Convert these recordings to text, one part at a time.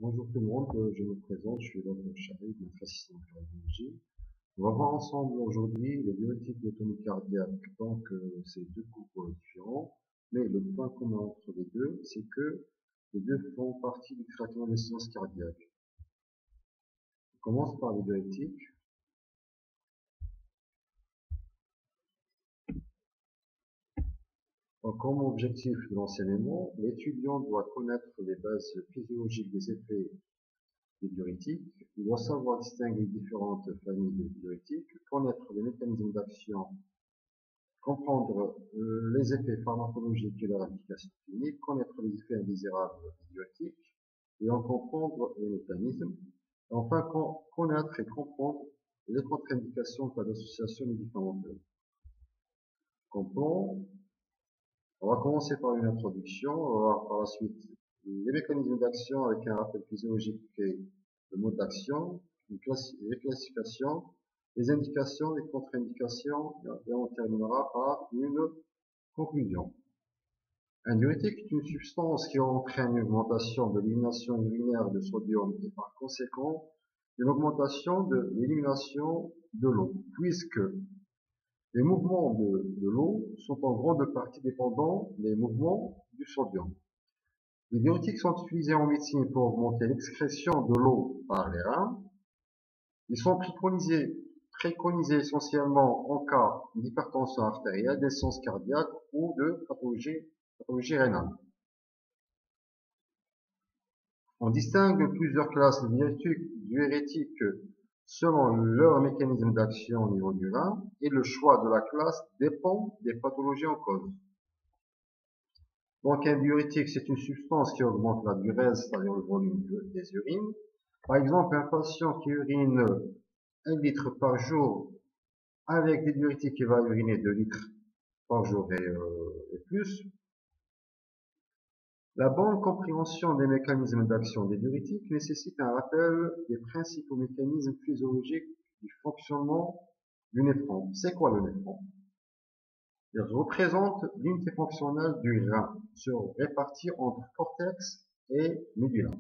Bonjour tout le monde, je me présente, je suis Dr Charib, notre assistant en cardiologie. On va voir ensemble aujourd'hui les diurétiques de l'autonomie cardiaque, donc c'est deux cours différents, mais le point commun entre les deux, c'est que les deux font partie du traitement des sciences cardiaques. On commence par les diurétiques. Donc, comme objectif de l'enseignement, l'étudiant doit connaître les bases physiologiques des effets des diurétiques. Il doit savoir distinguer différentes familles de diurétiques, connaître les mécanismes d'action, comprendre les effets pharmacologiques et leur application clinique, connaître les effets indésirables des diurétiques et en comprendre les mécanismes. Et enfin, connaître et comprendre les contre-indications en cas d'association médicamenteuse. Comme plan, on va commencer par une introduction, on va voir par la suite les mécanismes d'action avec un rappel physiologique et le mode d'action, les classifications, les indications, les contre-indications, et on terminera par une conclusion. Un diurétique est une substance qui entraîne une augmentation de l'élimination urinaire de sodium et par conséquent une augmentation de l'élimination de l'eau, puisque les mouvements de l'eau sont en grande partie dépendants des mouvements du sodium. Les diurétiques sont utilisés en médecine pour augmenter l'excrétion de l'eau par les reins. Ils sont préconisés essentiellement en cas d'hypertension artérielle, d'essence cardiaque ou de pathologie rénale. On distingue plusieurs classes de diurétiques selon leur mécanisme d'action au niveau du rein et le choix de la classe dépend des pathologies en cause. Donc un diurétique, c'est une substance qui augmente la diurèse, c'est-à-dire le volume des urines. Par exemple, un patient qui urine 1 litre par jour avec des diurétiques qui va uriner 2 litres par jour et plus. La bonne compréhension des mécanismes d'action des diurétiques nécessite un rappel des principaux mécanismes physiologiques du fonctionnement du néphron. C'est quoi le néphron? Il représente l'unité fonctionnelle du rein, se répartie entre cortex et médula.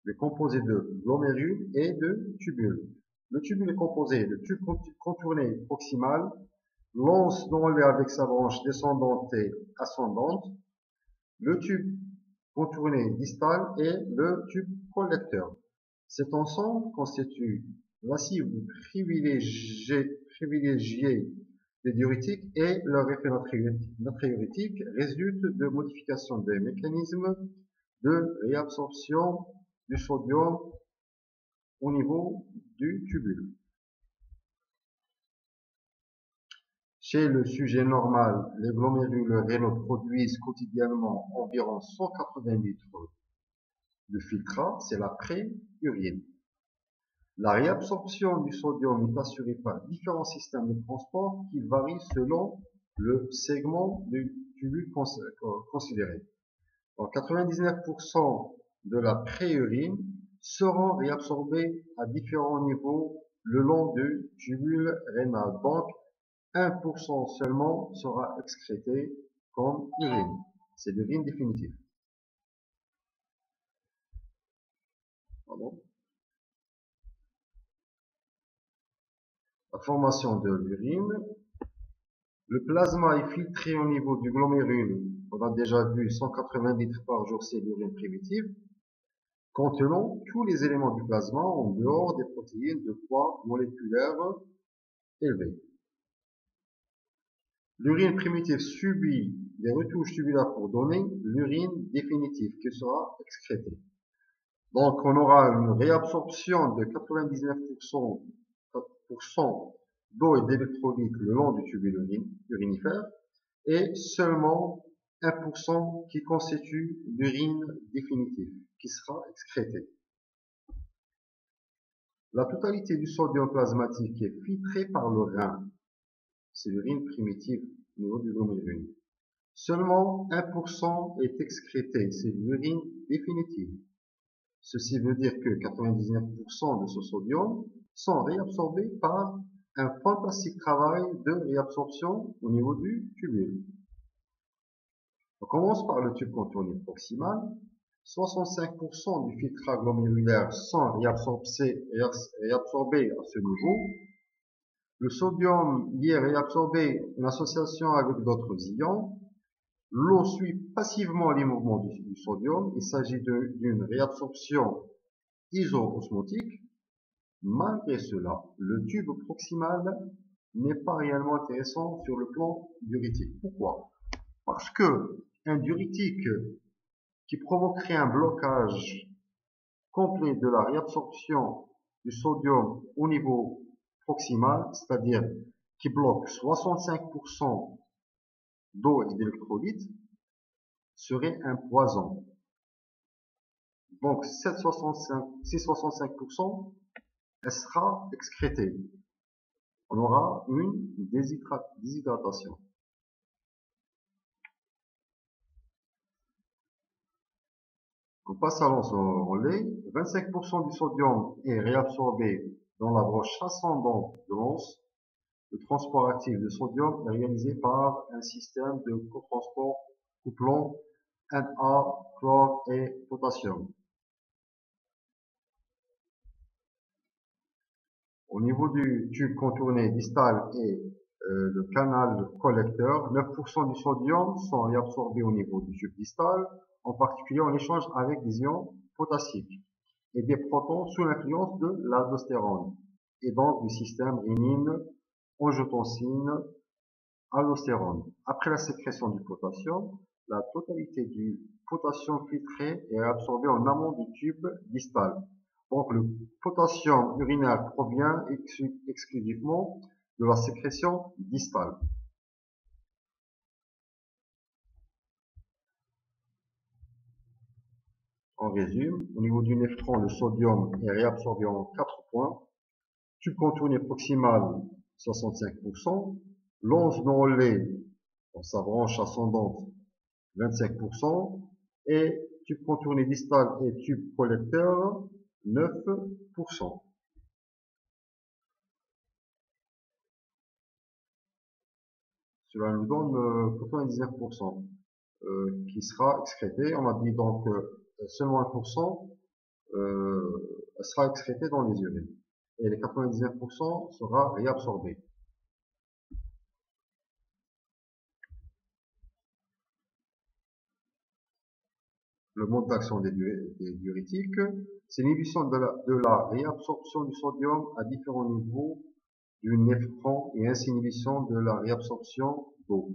Il est composé de glomérules et de tubules. Le tubule est composé de tube contourné proximal, l'anse d'enlevé avec sa branche descendante et ascendante, le tube contourné distal et le tube collecteur. Cet ensemble constitue la cible privilégiée des diurétiques et leur effet natriurétique résulte de modifications des mécanismes de réabsorption du sodium au niveau du tubule. Chez le sujet normal, les glomérules rénaux produisent quotidiennement environ 180 litres de filtrat, c'est la pré-urine. La réabsorption du sodium est assurée par différents systèmes de transport qui varient selon le segment du tubule considéré. Donc 99% de la pré-urine seront réabsorbés à différents niveaux le long du tubule rénal. Donc 1% seulement sera excrété comme urine. C'est l'urine définitive. Pardon. La formation de l'urine. Le plasma est filtré au niveau du glomérule. On a déjà vu 180 litres par jour, c'est l'urine primitive, contenant tous les éléments du plasma en dehors des protéines de poids moléculaire élevé. L'urine primitive subit des retouches tubulaires pour donner l'urine définitive qui sera excrétée. Donc on aura une réabsorption de 99% d'eau et d'électrolytes le long du tubule urinifère et seulement 1% qui constitue l'urine définitive qui sera excrétée. La totalité du sodium plasmatique est filtrée par le rein. C'est l'urine primitive au niveau du glomérule. Seulement 1% est excrété, c'est l'urine définitive. Ceci veut dire que 99% de ce sodium sont réabsorbés par un fantastique travail de réabsorption au niveau du tubule. On commence par le tube contourné proximal. 65% du filtrage glomérulaire sont réabsorbés à ce niveau. Le sodium y est réabsorbé en association avec d'autres ions. L'eau suit passivement les mouvements du sodium. Il s'agit d'une réabsorption iso-osmotique. Malgré cela, le tube proximal n'est pas réellement intéressant sur le plan diurétique. Pourquoi? Parce que un diurétique qui provoquerait un blocage complet de la réabsorption du sodium au niveau proximal, c'est-à-dire qui bloque 65% d'eau et d'électrolytes, serait un poison. Donc ces 65%, elle sera excrétée. On aura une déshydratation. On passe à l'once en lait. 25% du sodium est réabsorbé dans la branche ascendante de l'once. Le transport actif de sodium est réalisé par un système de cotransport couplant Na, chlore et potassium. Au niveau du tube contourné distal et le canal collecteur, 9% du sodium sont réabsorbés au niveau du tube distal, en particulier en échange avec des ions potassiques et des protons sous l'influence de l'aldostérone et donc du système rénine, angiotensine, aldostérone. Après la sécrétion du potassium, la totalité du potassium filtré est absorbée en amont du tube distal. Donc le potassium urinaire provient exclusivement de la sécrétion distale. En résumé, au niveau du néphron, le sodium est réabsorbé en 4 points. Tube contourné proximal, 65%. L'once non lait, dans sa branche ascendante, 25%. Et tube contourné distal et tube collecteur, 9%. Cela nous donne 99% qui sera excrété. On a dit donc seulement 1% sera excrété dans les urines. Et les 99% sera réabsorbé. Le mode d'action des diurétiques, c'est l'inhibition de la réabsorption du sodium à différents niveaux du néphron et ainsi inhibition de la réabsorption d'eau.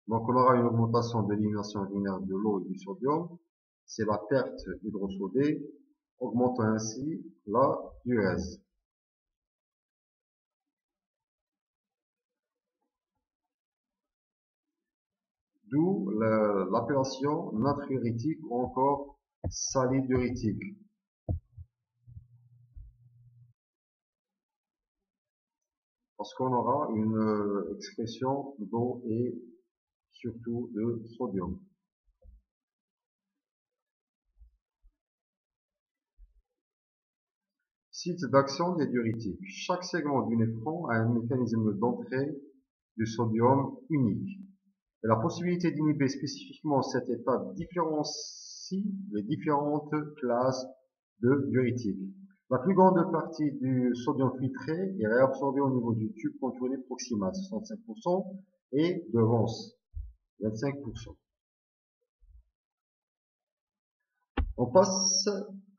Donc on aura une augmentation de l'élimination urinaire de l'eau et du sodium, c'est la perte hydrosodée, augmentant ainsi la diurèse. D'où l'appellation natriurétique ou encore salidiurétique. Parce qu'on aura une excrétion d'eau et surtout de sodium. Site d'action des diurétiques. Chaque segment du néphron a un mécanisme d'entrée du sodium unique. Et la possibilité d'inhiber spécifiquement cette étape différencie les différentes classes de diurétiques. La plus grande partie du sodium filtré est réabsorbée au niveau du tube contourné proximal, 65%, et de l'once, 25%. On passe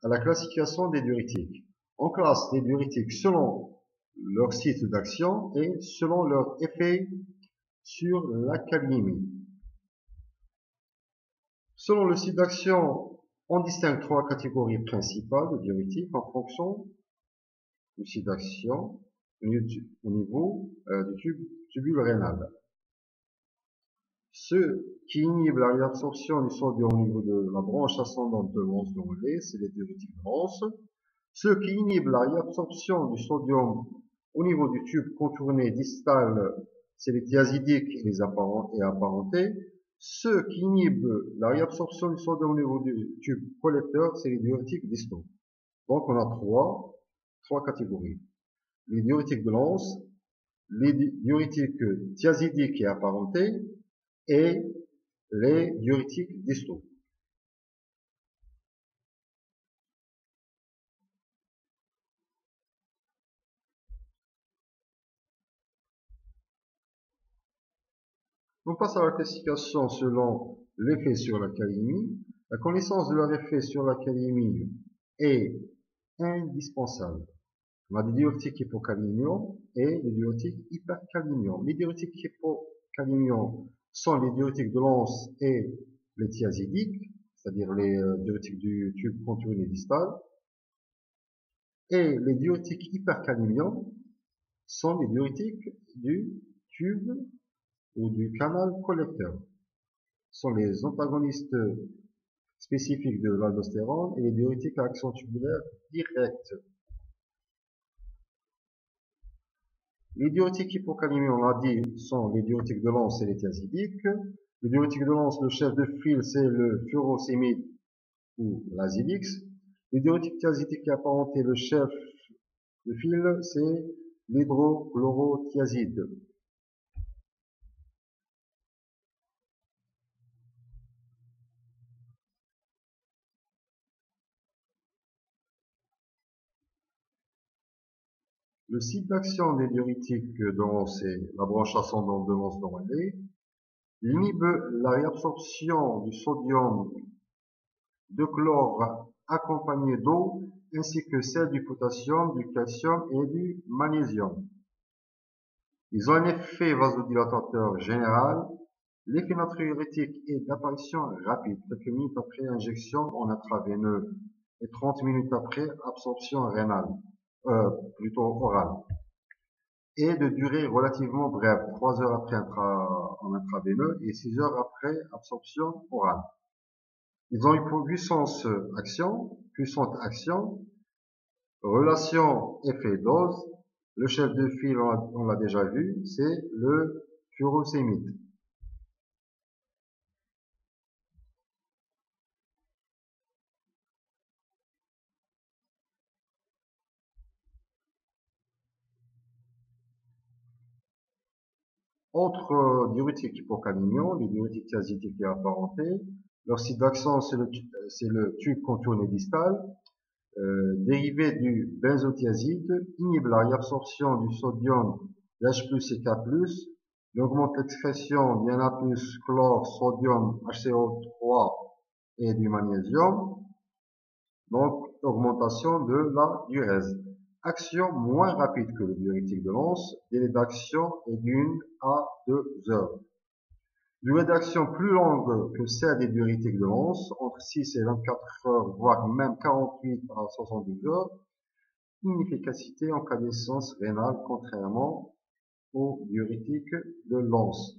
à la classification des diurétiques. On classe les diurétiques selon leur site d'action et selon leur effet sur l'alcalinimie. Selon le site d'action, on distingue 3 catégories principales de diurétiques en fonction du site d'action au niveau du tubule rénal. Ceux qui inhibent la réabsorption du sodium au niveau de la branche ascendante de l'once de relais, c'est les diurétiques de l'once. Ceux qui inhibent la réabsorption du sodium au niveau du tube contourné distal, c'est les thiazidiques et les apparentés. Ceux qui inhibent la réabsorption du sodium au niveau du tube collecteur, c'est les diurétiques distaux. Donc on a trois catégories. Les diurétiques de l'once, les diurétiques thiazidiques et apparentés, et les diurétiques distaux. On passe à la classification selon l'effet sur la calémie. La connaissance de leur effet sur la calémie est indispensable. On a des diurétiques hypocalémiants et des diurétiques hypercalémiants. Les diurétiques hypocalémiants sont les diurétiques de l'anse et les thiazidiques, c'est-à-dire les diurétiques du tube contourné distal. Et les diurétiques hypercalémiants sont les diurétiques du tube ou du canal collecteur. Ce sont les antagonistes spécifiques de l'aldostérone et les diurétiques à action tubulaire directe. Les diurétiques hypocalémiques, on l'a dit, sont les diurétiques de l'anse et les thiazidiques. Le diurétique de l'anse, le chef de file, c'est le furosémide ou l'azilix. Les diurétiques thiazidiques apparentés, le chef de file, c'est l'hydrochlorothiazide. Le site d'action des diurétiques de l'anse, c'est la branche ascendante de l'anse normale. Il inhibe la réabsorption du sodium de chlore accompagné d'eau, ainsi que celle du potassium, du calcium et du magnésium. Ils ont un effet vasodilatateur général. L'effet natriurétique est d'apparition rapide, quelques minutes après injection en intraveineux et 30 minutes après absorption rénale, plutôt orale, et de durée relativement brève, 3 heures après en intraveineux et 6 heures après absorption orale. Ils ont une puissante action, relation effet-dose. Le chef de file, on l'a déjà vu, c'est le furosémide. Autres diurétiques hypocalémiants, les diurétiques thiazidiques et apparentés, leur site d'action c'est le tube contourné distal, dérivé du benzothiazide, inhibe la réabsorption du sodium H+ et K+, il augmente l'expression du Na+, chlore, sodium, HCO3 et du magnésium, donc augmentation de la diurèse. Action moins rapide que le diurétique de l'anse, délai d'action est d'1 à 2 heures. Durée d'action plus longue que celle des diurétiques de l'anse, entre 6 et 24 heures, voire même 48 à 72 heures. Inefficacité en cas d'essence rénale, contrairement aux diurétiques de l'anse.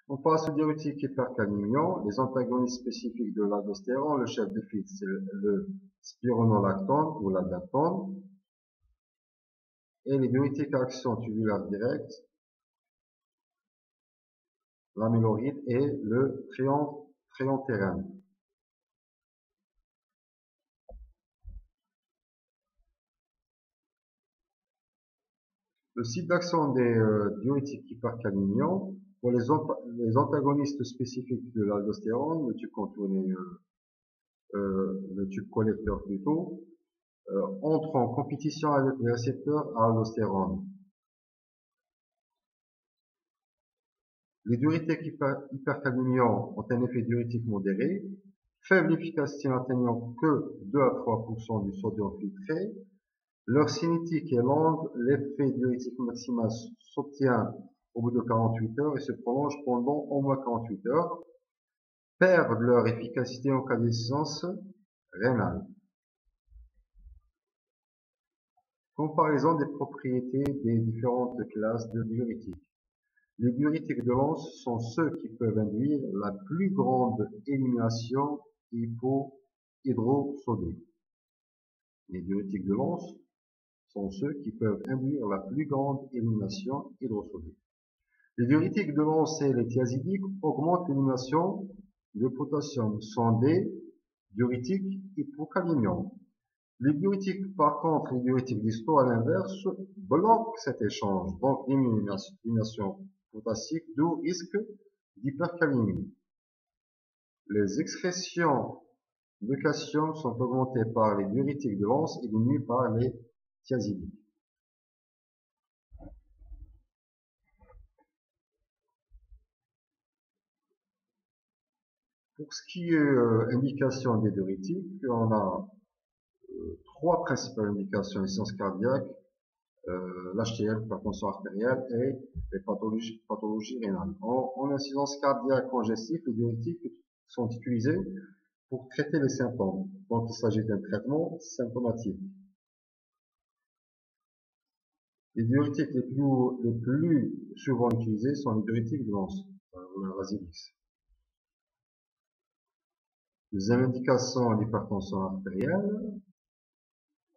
On passe aux diurétiques hypercalémiants, les antagonistes spécifiques de l'aldostérone. Le chef de file, c'est le spironolactone ou l'aldactone. Et les diurétiques à action tubulaire directe, l'amyloride et le triantérène. Le site d'action des diurétiques hypercalémiants, pour les antagonistes spécifiques de l'aldostérone, le tube contourné, le tube collecteur plutôt, entre en compétition avec les récepteurs à aldostérone. Les diurétiques hypercalémiants ont un effet diurétique modéré, faible efficacité n'atteignant que 2 à 3% du sodium filtré. Leur cinétique est longue, l'effet diurétique maximal s'obtient au bout de 48 heures et se prolonge pendant au moins 48 heures, perdent leur efficacité en cas d'essence rénale. Comparaison des propriétés des différentes classes de diurétiques. Les diurétiques de l'anse sont ceux qui peuvent induire la plus grande élimination hydrosodée. Les diurétiques de l'anse sont ceux qui peuvent induire la plus grande élimination hydrosodée. Les diurétiques de l'anse et les thiazidiques augmentent l'élimination de potassium, sont des diurétiques hypocalémiants. Les diurétiques, par contre, les diurétiques distaux, à l'inverse, bloquent cet échange, donc l'élimination potassique, d'où risque d'hypercalémie. Les excrétions de calcium sont augmentées par les diurétiques de l'anse et diminuées par les thiazidiques. Pour ce qui est indication des diurétiques, on a trois principales indications: insuffisance cardiaque, l'HTL, l'hypertension artérielle, et les pathologies rénales. En insuffisance cardiaque congestive, les diurétiques sont utilisés pour traiter les symptômes. Donc, il s'agit d'un traitement symptomatique. Les diurétiques les plus souvent utilisés sont les diurétiques de l'ANS, la Vasilix. Deuxième indication, l'hypertension artérielle.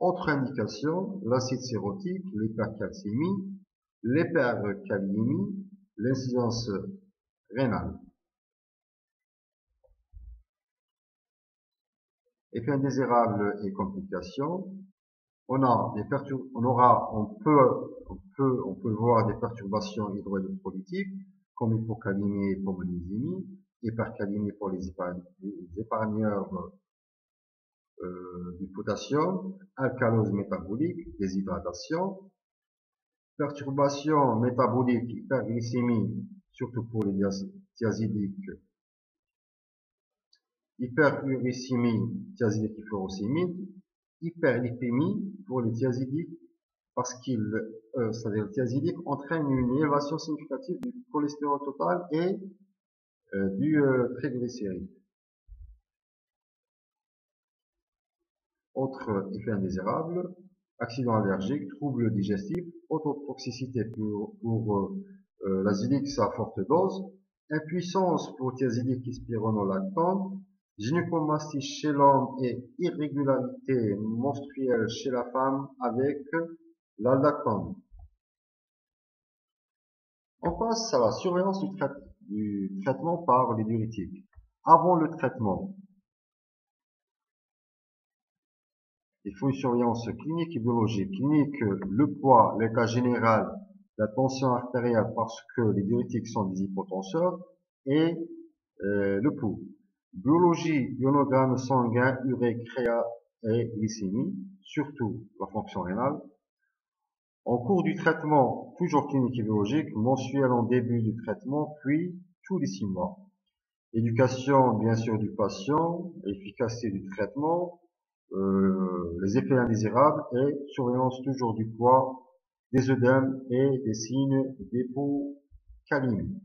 Autre indication, l'acide cirrhotique, l'hypercalcémie, l'hyperkaliémie, l'insuffisance rénale. Effets indésirables et complications. On peut voir des perturbations hydroélectrolytiques comme hypocalémie et hypomagnésémie, hypercalémie pour les épargneurs du potassium, alcalose métabolique, déshydratation, perturbation métabolique, hyperglycémie, surtout pour les thiazidiques, hyperuricémie, thiazidique furosémide, hyperlipémie pour les thiazidiques, parce c'est-à-dire le thiazidique entraîne une élévation significative du cholestérol total et du triglycéride. Autre effet indésirable, accident allergique, troubles digestifs, autotoxicité pour l'azidix à forte dose, impuissance pour thiazidique spironolactone, gynécomastie chez l'homme et irrégularité menstruelle chez la femme avec l'aldactone. On passe à la surveillance du traitement par les diurétiques. Avant le traitement, il faut une surveillance clinique et biologique. Clinique, le poids, l'état général, la tension artérielle parce que les diurétiques sont des hypotenseurs, et le pouls. Biologie, ionogramme sanguin, urée, créa et glycémie, surtout la fonction rénale. En cours du traitement, toujours clinique et biologique, mensuel en début du traitement, puis tous les 6 mois. Éducation, bien sûr, du patient, efficacité du traitement, les effets indésirables et surveillance toujours du poids, des œdèmes et des signes d'hypocalémie.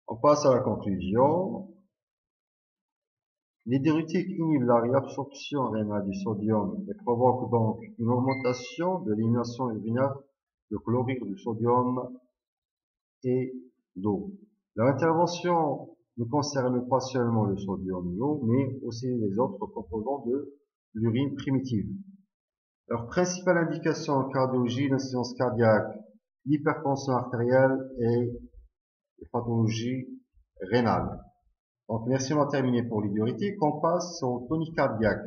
On passe à la conclusion. Les diurétiques inhibent la réabsorption rénale du sodium et provoquent donc une augmentation de l'élimination urinaire de chlorure de sodium et d'eau. Leur intervention ne concerne pas seulement le sodium et l'eau, mais aussi les autres composants de l'urine primitive. Leur principale indication en cardiologie, l'insuffisance cardiaque, l'hypertension artérielle et les pathologies rénales. Donc, merci, on a terminé pour les diurétiques. On passe au tonique cardiaque.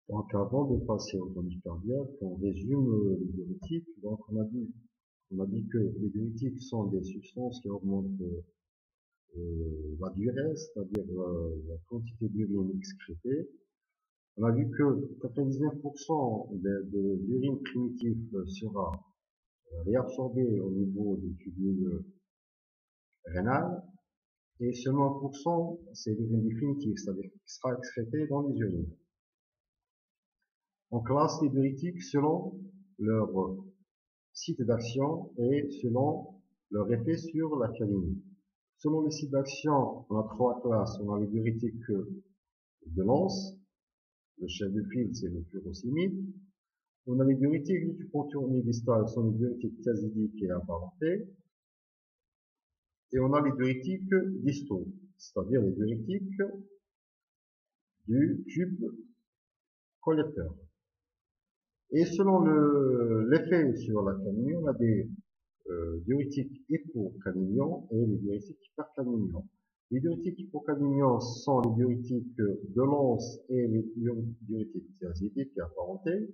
Donc, avant de passer au tonique cardiaque, on résume les diurétiques. Donc, on a dit que les diurétiques sont des substances qui augmentent la durée, c'est-à-dire la quantité d'urine excrétée. On a vu que 99% de l'urine primitive sera réabsorbée au niveau des tubules rénales. Et seulement 1%, c'est l'urine définitive, c'est-à-dire qui sera excrétée dans les urines. On classe les diurétiques selon leur site d'action et selon leur effet sur la calémie. Selon le site d'action, on a 3 classes. On a les diurétiques de l'ANS, le chef de file, c'est le furosémide. On a les diurétiques du contour distal, sont les diurétiques thiazidiques et apparentés. Et on a les diurétiques distaux, c'est-à-dire les diurétiques du tube collecteur. Et selon l'effet sur la calémie, on a des diurétiques hypocalémiants et les diurétiques hypercalémiants. Les diurétiques hypocalémiants sont les diurétiques de l'ANS et les diurétiques thiazidiques et apparentés.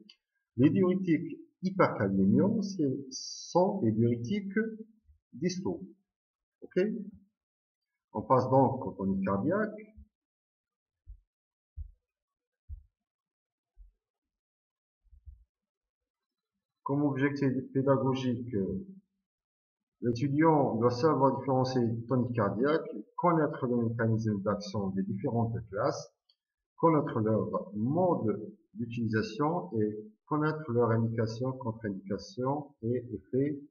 Les diurétiques hypercalémiants sont les diurétiques distaux. Ok? On passe donc au tonique cardiaque. Comme objectif pédagogique, l'étudiant doit savoir différencier les toniques cardiaques, connaître les mécanismes d'action des différentes classes, connaître leur mode d'utilisation et connaître leurs indications, contre-indications et effets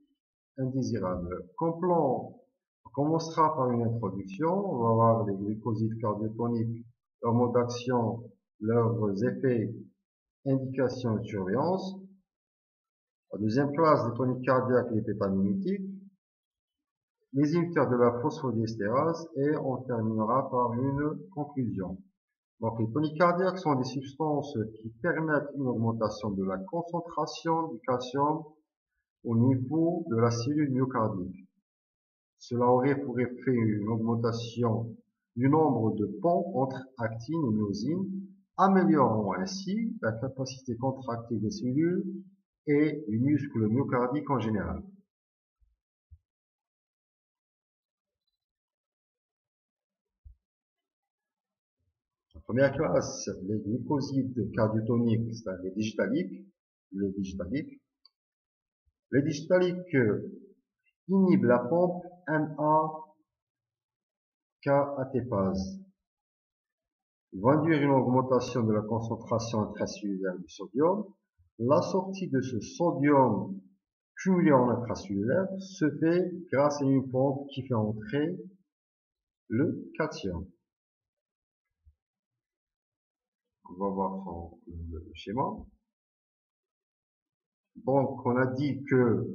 indésirables. Comme plan, on commencera par une introduction. On va voir les glucosides cardiotoniques, leur mode d'action, leurs effets, indications et surveillance. En deuxième place, les toniques cardiaques et les pétamimétiques, les inhibiteurs de la phosphodiesterase et on terminera par une conclusion. Donc, les toniques cardiaques sont des substances qui permettent une augmentation de la concentration du calcium au niveau de la cellule myocardique. Cela aurait pour effet une augmentation du nombre de ponts entre actine et myosine, améliorant ainsi la capacité contractée des cellules et du muscle myocardique en général. En première classe, les glucosides cardiotoniques, c'est-à-dire les digitaliques. Les digitaliques inhibent la pompe NAK-ATPase. Ils vont induire une augmentation de la concentration intracellulaire du sodium. La sortie de ce sodium cumulé en intracellulaire se fait grâce à une pompe qui fait entrer le calcium. On va voir le schéma. Donc, on a dit que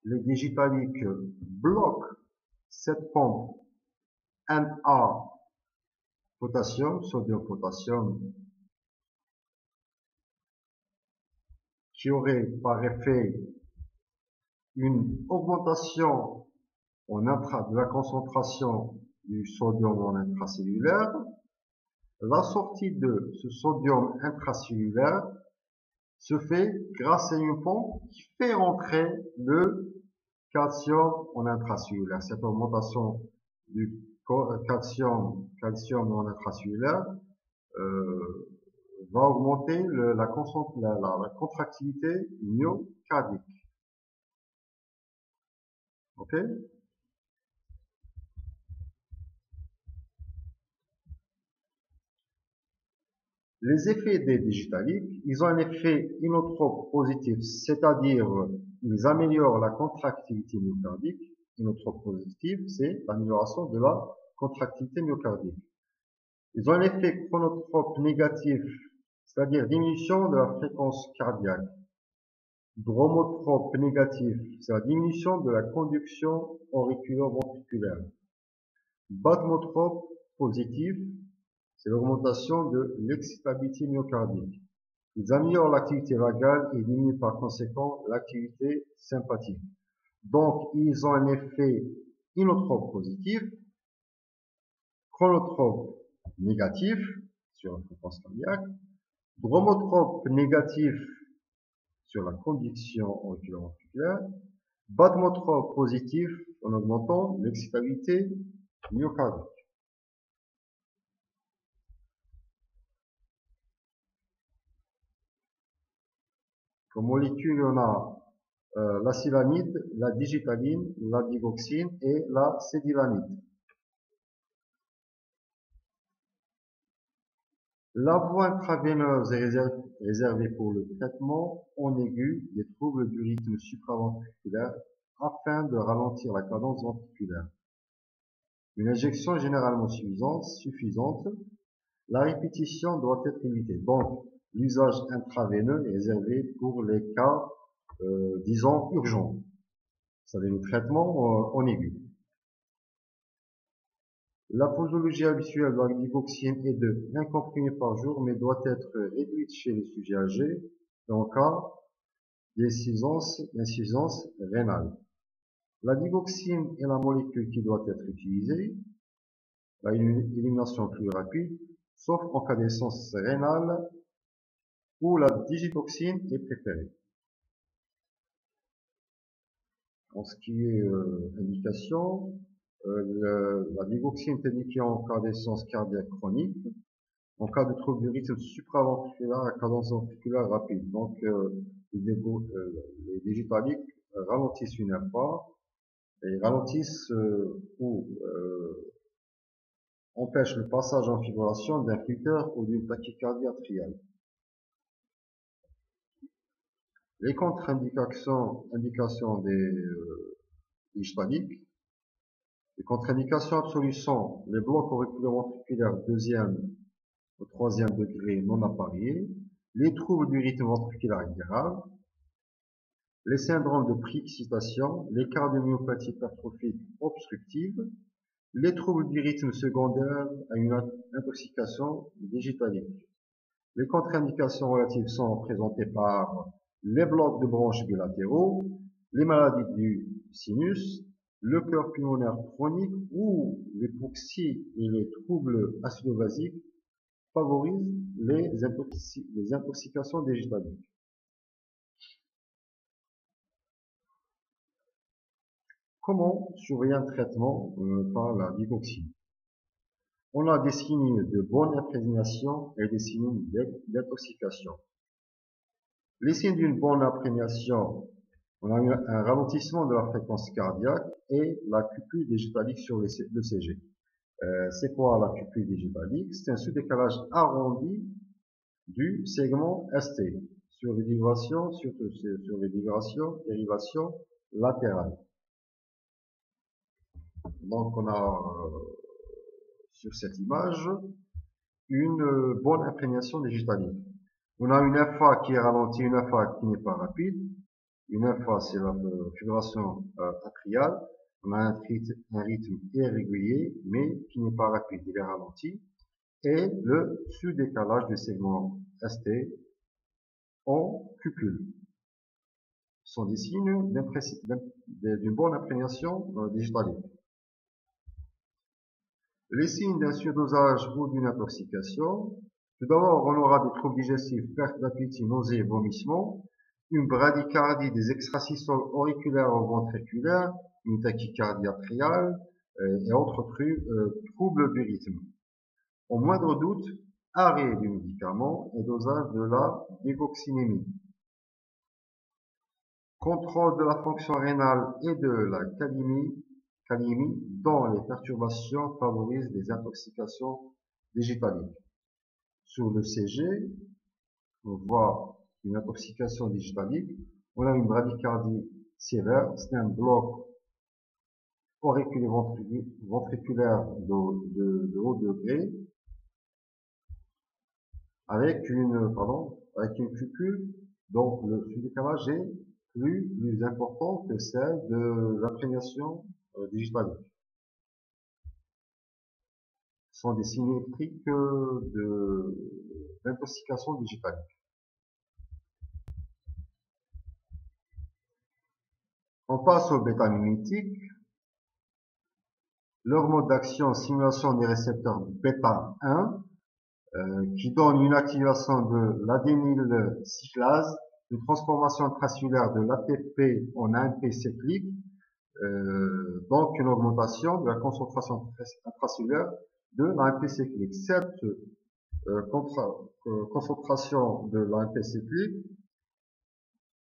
les digitaliques bloquent cette pompe Na potassium, sodium-potassium, qui aurait par effet une augmentation de la concentration du sodium en intracellulaire. La sortie de ce sodium intracellulaire se fait grâce à une pompe qui fait rentrer le calcium en intracellulaire. Cette augmentation du calcium en intracellulaire va augmenter la contractilité myocardique. Ok? Les effets des digitaliques, ils ont un effet inotrope positif, c'est-à-dire ils améliorent la contractilité myocardique. Inotrope positif, c'est l'amélioration de la contractilité myocardique. Ils ont un effet chronotrope négatif, c'est-à-dire diminution de la fréquence cardiaque. Dromotrope négatif, c'est la diminution de la conduction auriculo-ventriculaire. Bathmotrope positif, c'est l'augmentation de l'excitabilité myocardique. Ils améliorent l'activité vagale et diminuent par conséquent l'activité sympathique. Donc, ils ont un effet inotrope positif, chronotrope négatif sur la fréquence cardiaque, dromotrope négatif sur la conduction auriculo-ventriculaire, bathmotrope positif en augmentant l'excitabilité myocardique. Comme molécules, on a la silanide, la digitaline, la digoxine et la sédilanide. La voie intraveineuse est réservée pour le traitement en aigu des troubles du rythme supraventriculaire afin de ralentir la cadence ventriculaire. Une injection est généralement suffisante. La répétition doit être limitée. Donc, l'usage intraveineux est réservé pour les cas, disons, urgents. C'est-à-dire le traitement en aigu. La posologie habituelle de la digoxine est de 1 comprimé par jour, mais doit être réduite chez les sujets âgés en cas d'insuffisance rénale. La digoxine est la molécule qui doit être utilisée. La élimination plus rapide, sauf en cas d'insuffisance rénale où la digitoxine est préférée. En ce qui est indication, la digoxine est indiquée en cas d'insuffisance cardiaque chronique, en cas de trouble du rythme supraventriculaire à cadence ventriculaire rapide. Donc, les digitaliques ralentissent une fois et ralentissent ou empêchent le passage en fibrillation d'un fluctuateur ou d'une tachycardie atriale. Les contre-indications des digitaliques. Les contre-indications absolues sont les blocs auriculo-ventriculaires deuxième au troisième degré non appariés, les troubles du rythme ventriculaire grave, les syndromes de préexcitation, les cardiomyopathies hypertrophiques obstructives, les troubles du rythme secondaires à une intoxication digitalique. Les contre-indications relatives sont présentées par les blocs de branches bilatéraux, les maladies du sinus, le cœur pulmonaire chronique ou l'hypoxie et les troubles acidovasiques favorisent les intoxications digitaliques. Comment surveiller un traitement par la digoxine? On a des signes de bonne imprégnation et des signes d'intoxication. Les signes d'une bonne imprégnation, on a un ralentissement de la fréquence cardiaque et la cupule digitalique sur le CG. C'est quoi la cupule digitalique? C'est un sous-décalage arrondi du segment ST sur les dérivations, surtout sur les dérivations latérales. Donc on a sur cette image une bonne imprégnation digitalique. On a une FA qui est ralentie, une FA qui n'est pas rapide. Une FA, c'est la fibrillation atriale. On a un rythme irrégulier, mais qui n'est pas rapide, il est ralenti. Et le sous-décalage du segment ST en cupule. Ce sont des signes d'une bonne imprégnation digitalique. Les signes d'un surdosage ou d'une intoxication. Tout d'abord, on aura des troubles digestifs, perte d'appétit, nausées, vomissements, une bradycardie des extrasystoles auriculaires ou ventriculaires, une tachycardie atriale et autres troubles du rythme. Au moindre doute, arrêt du médicament et dosage de la digoxinémie. Contrôle de la fonction rénale et de la kaliémie dont les perturbations favorisent les intoxications digitaliques. Sur le CG, on voit une intoxication digitalique. On a une bradycardie sévère, c'est un bloc auriculo-ventriculaire de haut degré avec une cupule, donc le sous-décalage est plus important que celle de l'imprégnation digitalique. Ce sont des signes électriques d'intoxication digitalique. On passe au bêta-mimétique. Leur mode d'action, simulation des récepteurs bêta 1, qui donne une activation de l'adénylcyclase, une transformation intracellulaire de l'ATP en AMP cyclique, donc une augmentation de la concentration intracellulaire de l'AMP cyclique. Cette concentration de l'AMP cyclique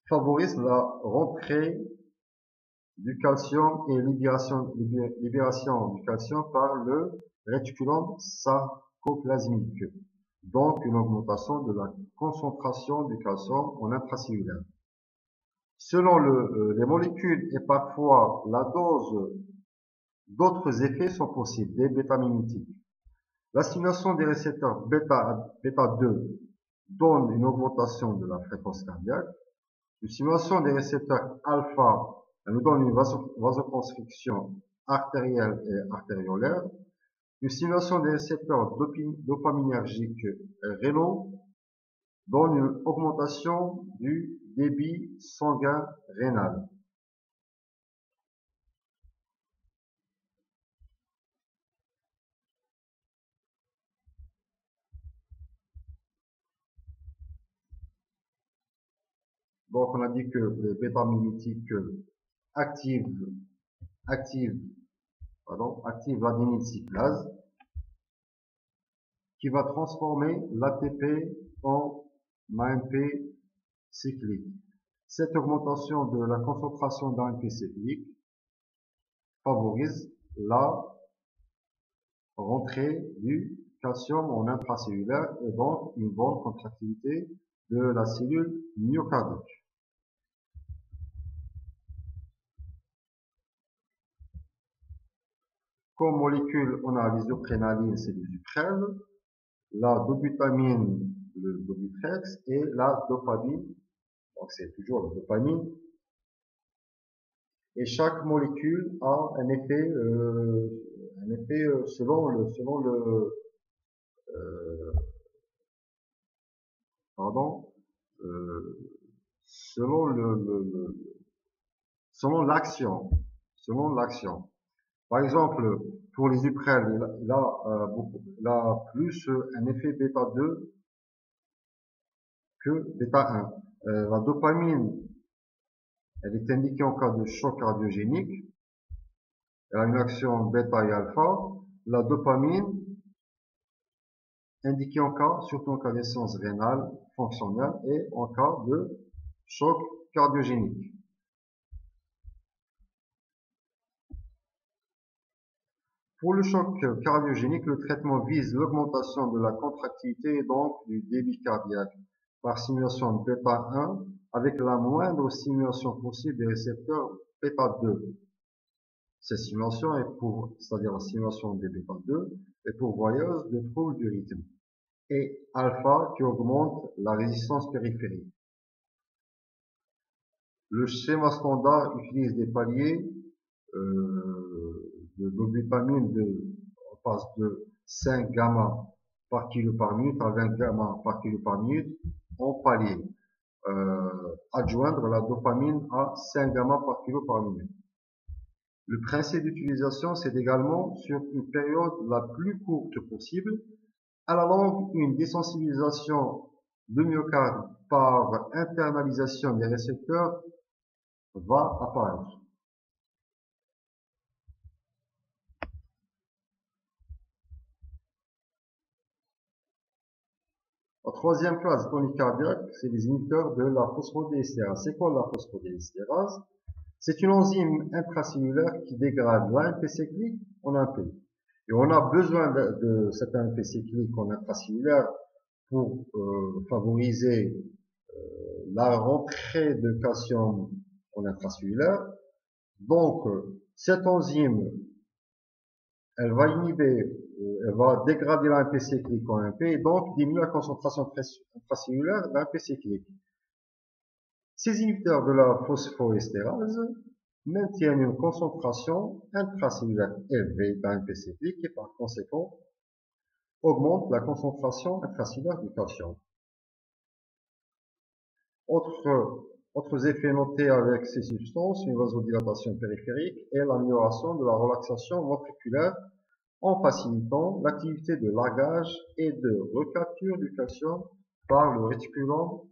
favorise la rentrée du calcium et libération du calcium par le réticulum sarcoplasmique, donc une augmentation de la concentration du calcium en intracellulaire. Selon les molécules et parfois la dose, d'autres effets sont possibles, des bêta-mimétiques. La stimulation des récepteurs bêta 2 donne une augmentation de la fréquence cardiaque. Une stimulation des récepteurs alpha nous donne une vasoconstriction artérielle et artériolaire. Une stimulation des récepteurs dopaminergiques rénaux donne une augmentation du débit sanguin rénal. Donc on a dit que les bêta-mimétiques activent l'adénylcyclase. qui va transformer l'ATP en AMP cyclique. Cette augmentation de la concentration d'AMP cyclique favorise la rentrée du calcium en intracellulaire et donc une bonne contractilité de la cellule myocardique. Comme molécule, on a l'isoprénaline, c'est du sucrel, la dobutamine, le Dobutrex, et la dopamine, donc c'est toujours la dopamine. Et chaque molécule a un effet selon l'action, selon l'action. Par exemple, pour les Uprel, il a plus un effet bêta 2 que bêta 1. La dopamine, elle est indiquée en cas de choc cardiogénique. Elle a une action bêta et alpha. La dopamine, indiquée en cas, surtout en cas d'essence rénale fonctionnelle et en cas de choc cardiogénique. Pour le choc cardiogénique, le traitement vise l'augmentation de la contractilité et donc du débit cardiaque par stimulation bêta 1 avec la moindre stimulation possible des récepteurs bêta 2. Cette stimulation c'est-à-dire la stimulation des bêta 2, est pourvoyeuse de troubles du rythme. Et alpha qui augmente la résistance périphérique. Le schéma standard utilise des paliers de dobutamine on passe de 5 gamma par kilo par minute à 20 gamma par kilo par minute en palier. Adjoindre la dopamine à 5 gamma par kilo par minute. Le principe d'utilisation, c'est également sur une période la plus courte possible. À la longue, une désensibilisation de myocarde par internalisation des récepteurs va apparaître. La troisième phase tonique cardiaque, c'est les inhibiteurs de la phosphodiesterase. C'est quoi la phosphodiesterase? C'est une enzyme intracellulaire qui dégrade l'AMP cyclique en AMP. Et on a besoin de cet AMP cyclique en intracellulaire pour favoriser la rentrée de calcium en intracellulaire. Donc, cette enzyme, elle va elle va dégrader l'AMP cyclique en AMP et donc diminuer la concentration intracellulaire d'AMP cyclique. Ces inhibiteurs de la phosphoestérase maintiennent une concentration intracellulaire élevée d'AMP cyclique et par conséquent augmentent la concentration intracellulaire du calcium. Autres effets notés avec ces substances, une vasodilatation périphérique et l'amélioration de la relaxation ventriculaire en facilitant l'activité de largage et de recapture du calcium par le réticulum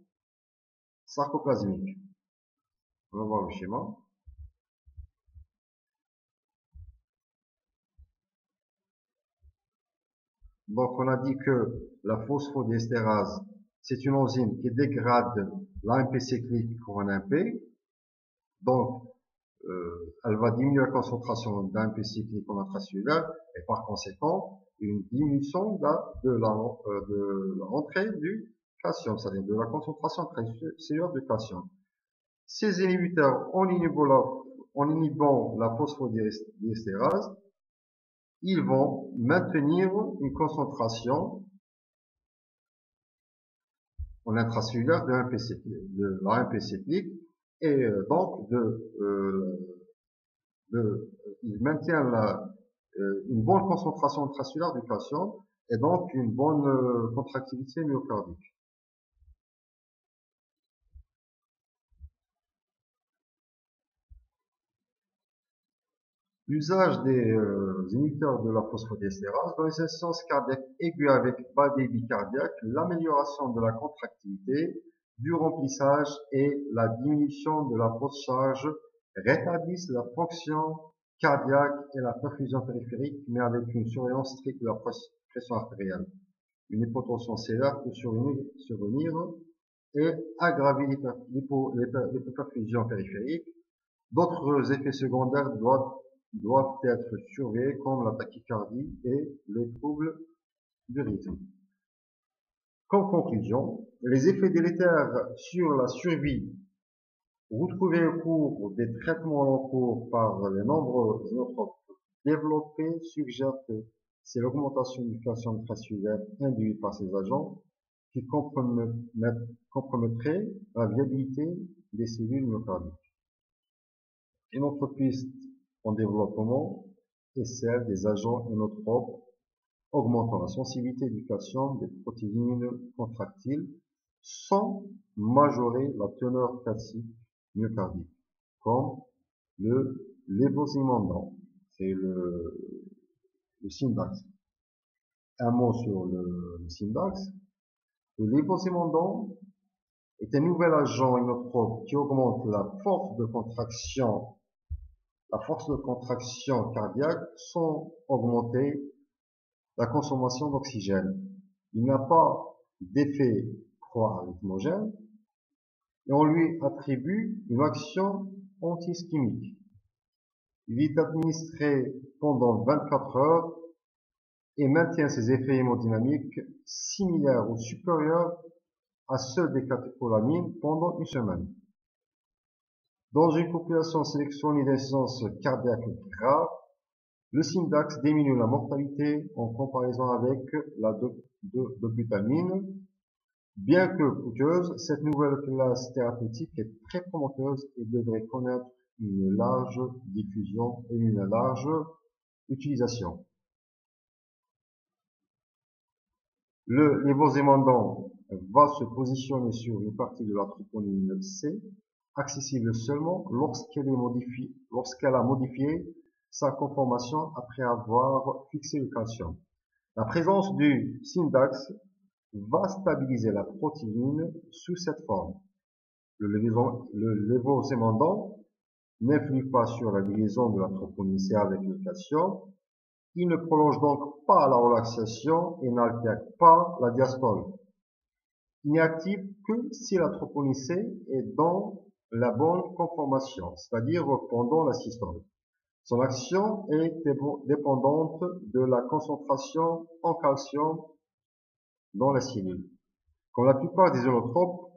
sarcoplasmique. On va voir le schéma. Donc on a dit que la phosphodiesterase, c'est une enzyme qui dégrade l'AMP cyclique en AMP. Donc elle va diminuer la concentration d'AMP cyclique en intracellulaire et par conséquent une diminution de la rentrée du calcium, c'est-à-dire de la concentration intracellulaire du calcium. Ces inhibiteurs, en inhibant la phosphodiesterase, ils vont maintenir une concentration en intracellulaire de l'AMP cyclique et donc il maintient une bonne concentration intracellulaire du calcium et donc une bonne contractilité myocardique. L'usage des inhibiteurs de la phosphodiesterase dans les insuffisances cardiaques aiguës avec bas débit cardiaque, l'amélioration de la contractilité, du remplissage et la diminution de la post-charge rétablissent la fonction cardiaque et la perfusion périphérique, mais avec une surveillance stricte de la pression artérielle. une hypotension sévère peut survenir et aggraver l'hypoperfusion périphérique. D'autres effets secondaires doivent être surveillés comme la tachycardie et les troubles du rythme. Comme conclusion, les effets délétères sur la survie retrouvés au cours des traitements en cours par les nombreux inotropes développés suggèrent que c'est l'augmentation du calcium transfuseur induite par ces agents qui compromettrait la viabilité des cellules myocardiques. Une autre piste en développement est celle des agents inotropes augmentant la sensibilité du calcium des protéines contractiles sans majorer la teneur calcique myocardique, comme le lévosimendan, c'est le Simdax. Un mot sur le Simdax. Le lévosimendan est un nouvel agent inotrope qui augmente la force de contraction cardiaque sans augmenter la consommation d'oxygène. Il n'a pas d'effet pro-arythmogène et on lui attribue une action anti-ischémique. Il est administré pendant 24 heures et maintient ses effets hémodynamiques similaires ou supérieurs à ceux des catécholamines pendant une semaine. Dans une population sélectionnée d'insuffisance cardiaque grave, le Simdax diminue la mortalité en comparaison avec la dobutamine. Bien que coûteuse, cette nouvelle classe thérapeutique est très prometteuse et devrait connaître une large diffusion et une large utilisation. Le lévosimendan va se positionner sur une partie de la troponine C, accessible seulement lorsqu'elle a modifié sa conformation après avoir fixé le calcium. La présence du Simdax va stabiliser la protéine sous cette forme. Le lévosimendan n'influe pas sur la liaison de la troponine C avec le calcium. Il ne prolonge donc pas la relaxation et n'altère pas la diastole. Il n'est actif que si la troponine C est dans la bonne conformation, c'est-à-dire pendant la systole. Son action est dépendante de la concentration en calcium dans la cellule. Comme la plupart des inotropes,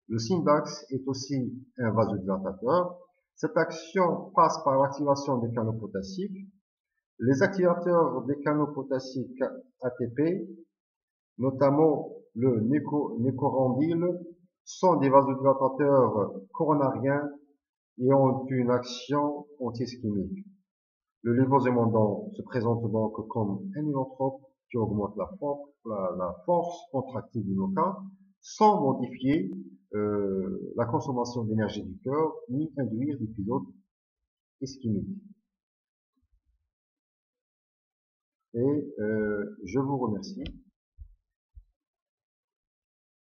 le Simdax est aussi un vasodilatateur. Cette action passe par l'activation des canaux potassiques. Les activateurs des canaux potassiques ATP, notamment le nécorandil, sont des vasodilatateurs coronariens et ont une action anti-ischémique. Le lévosimendan se présente donc comme un inotrope qui augmente la force contractile du myocarde sans modifier la consommation d'énergie du cœur ni induire d'épisodes ischémiques. Et je vous remercie.